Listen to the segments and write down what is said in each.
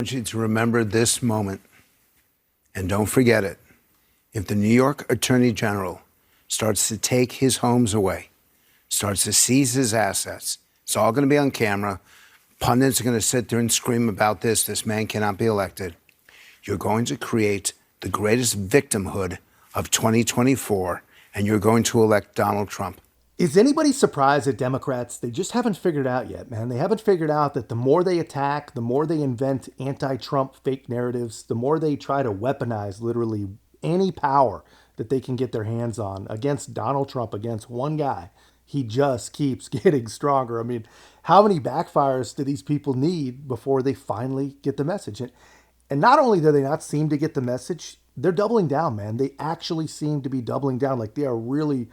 want you to remember this moment, and don't forget it. If the New York Attorney General starts to take his homes away, starts to seize his assets, it's all going to be on camera. Pundits are going to sit there and scream about this. This man cannot be elected. You're going to create the greatest victimhood of 2024, and you're going to elect Donald Trump. Is anybody surprised that Democrats, they just haven't figured out yet, man? They haven't figured out that the more they attack, the more they invent anti-Trump fake narratives, the more they try to weaponize literally any power that they can get their hands on against Donald Trump, against one guy. He just keeps getting stronger. I mean, how many backfires do these people need before they finally get the message? And not only do they not seem to get the message, they're doubling down, man. They actually seem to be doubling down. Like they are really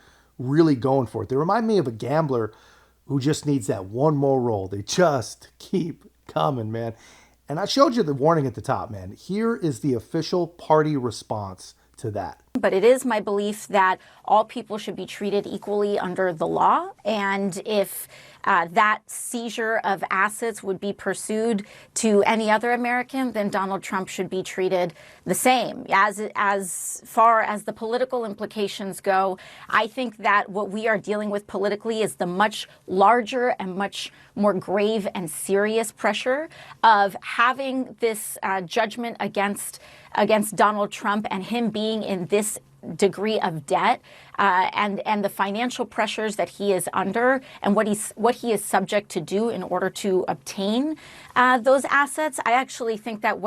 going for it. They remind me of a gambler who just needs that one more roll. They just keep coming, man. And I showed you the warning at the top, man. Here is the official party response to that. But it is my belief that all people should be treated equally under the law. And if that seizure of assets would be pursued to any other American, then Donald Trump should be treated the same. As far as the political implications go, I think that what we are dealing with politically is the much larger and much more grave and serious pressure of having this judgment against Donald Trump and him being in this degree of debt and the financial pressures that he is under and what he is subject to do in order to obtain those assets. I actually think that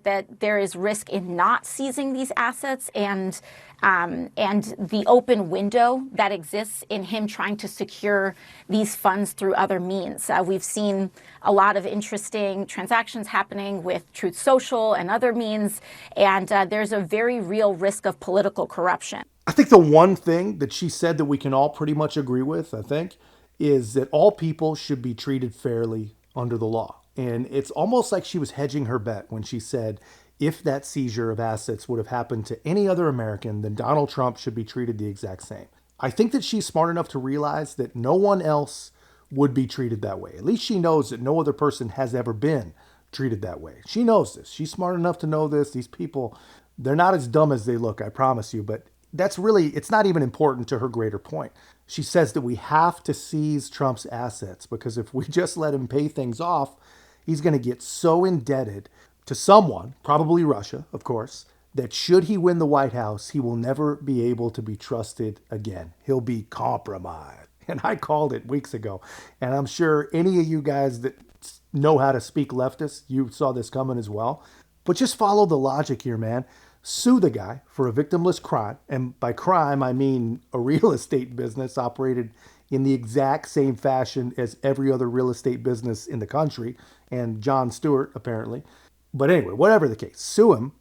that there is risk in not seizing these assets and the open window that exists in him trying to secure these funds through other means. We've seen a lot of interesting transactions happening with Truth Social and other means, and there's a very real risk of political corruption. I think the one thing that she said that we can all pretty much agree with, I think, is that all people should be treated fairly under the law. And it's almost like she was hedging her bet when she said, if that seizure of assets would have happened to any other American, then Donald Trump should be treated the exact same. I think that she's smart enough to realize that no one else would be treated that way. At least she knows that no other person has ever been treated that way. She knows this. She's smart enough to know this. These people, they're not as dumb as they look, I promise you. But that's really, it's not even important to her greater point. She says that we have to seize Trump's assets because if we just let him pay things off, he's going to get so indebted to someone, probably Russia, of course, that should he win the White House, he will never be able to be trusted again. He'll be compromised. And I called it weeks ago. And I'm sure any of you guys that know how to speak leftist, you saw this coming as well. But just follow the logic here, man. Sue the guy for a victimless crime. And by crime, I mean a real estate business operated in the exact same fashion as every other real estate business in the country. And Jon Stewart, apparently. But anyway, whatever the case, sue him,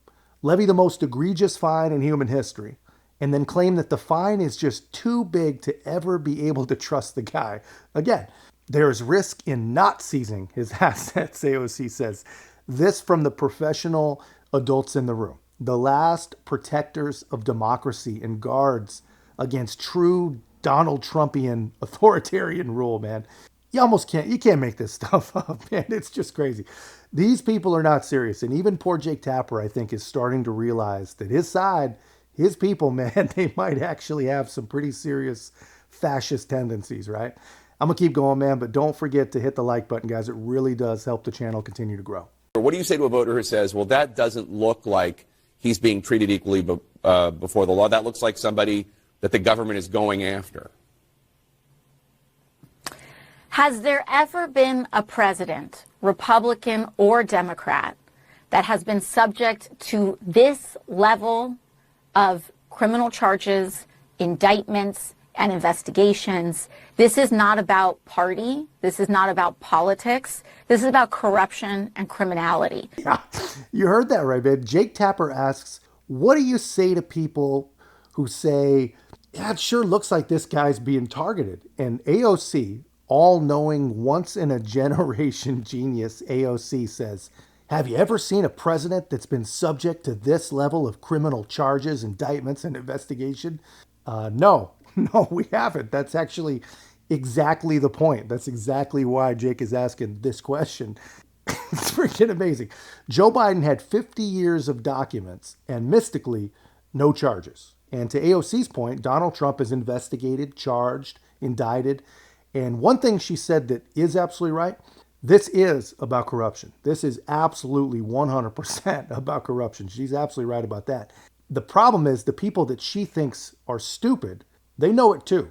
levy the most egregious fine in human history, and then claim that the fine is just too big to ever be able to trust the guy. Again, there is risk in not seizing his assets, AOC says. This from the professional adults in the room, the last protectors of democracy and guards against true Donald Trumpian authoritarian rule, man. You can't make this stuff up, man. It's just crazy. These people are not serious. And even poor Jake Tapper, I think, is starting to realize that his side, his people, man, they might actually have some pretty serious fascist tendencies, right? I'm going to keep going, man, but don't forget to hit the like button, guys. It really does help the channel continue to grow. What do you say to a voter who says, well, that doesn't look like he's being treated equally before the law? That looks like somebody that the government is going after. Has there ever been a president, Republican or Democrat, that has been subject to this level of criminal charges, indictments, and investigations? This is not about party. This is not about politics. This is about corruption and criminality. Yeah, you heard that right, man. Jake Tapper asks, what do you say to people who say, yeah, it sure looks like this guy's being targeted? And AOC, all-knowing, once-in-a-generation genius AOC says, have you ever seen a president that's been subject to this level of criminal charges, indictments, and investigation? No, we haven't. That's actually exactly the point. That's exactly why Jake is asking this question. It's freaking amazing. Joe Biden had 50 years of documents and mystically no charges. And to AOC's point, Donald Trump is investigated, charged, indicted. And one thing she said that is absolutely right, this is about corruption. This is absolutely 100% about corruption. She's absolutely right about that. The problem is the people that she thinks are stupid, they know it too.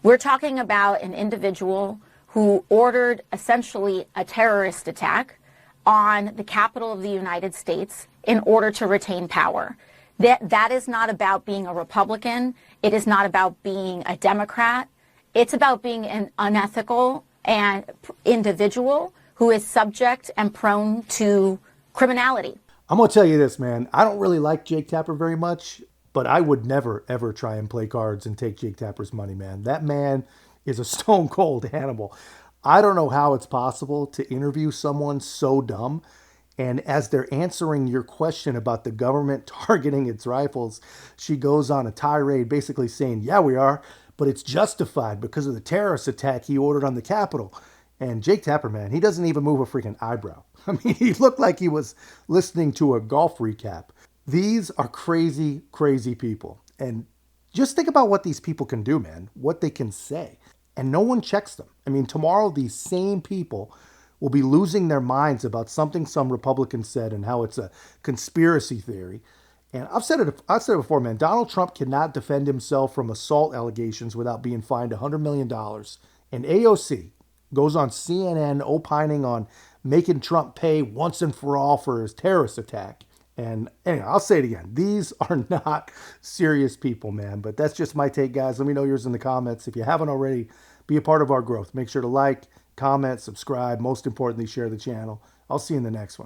We're talking about an individual who ordered essentially a terrorist attack on the capital of the United States in order to retain power. That is not about being a Republican. It is not about being a Democrat. It's about being an unethical and individual who is subject and prone to criminality. I'm going to tell you this, man. I don't really like Jake Tapper very much, but I would never, ever try and play cards and take Jake Tapper's money, man. That man is a stone cold animal. I don't know how it's possible to interview someone so dumb. And as they're answering your question about the government targeting its rifles, she goes on a tirade basically saying, yeah, we are, but it's justified because of the terrorist attack he ordered on the Capitol. And Jake Tapper, man, he doesn't even move a freaking eyebrow. I mean, he looked like he was listening to a golf recap. These are crazy, crazy people. And just think about what these people can do, man, what they can say. And no one checks them. I mean, tomorrow these same people will be losing their minds about something some Republican said and how it's a conspiracy theory. And I've said it before, man. Donald Trump cannot defend himself from assault allegations without being fined $100 million. And AOC goes on CNN opining on making Trump pay once and for all for his terrorist attack. And anyway, I'll say it again. These are not serious people, man. But that's just my take, guys. Let me know yours in the comments. If you haven't already, be a part of our growth. Make sure to like, comment, subscribe. Most importantly, share the channel. I'll see you in the next one.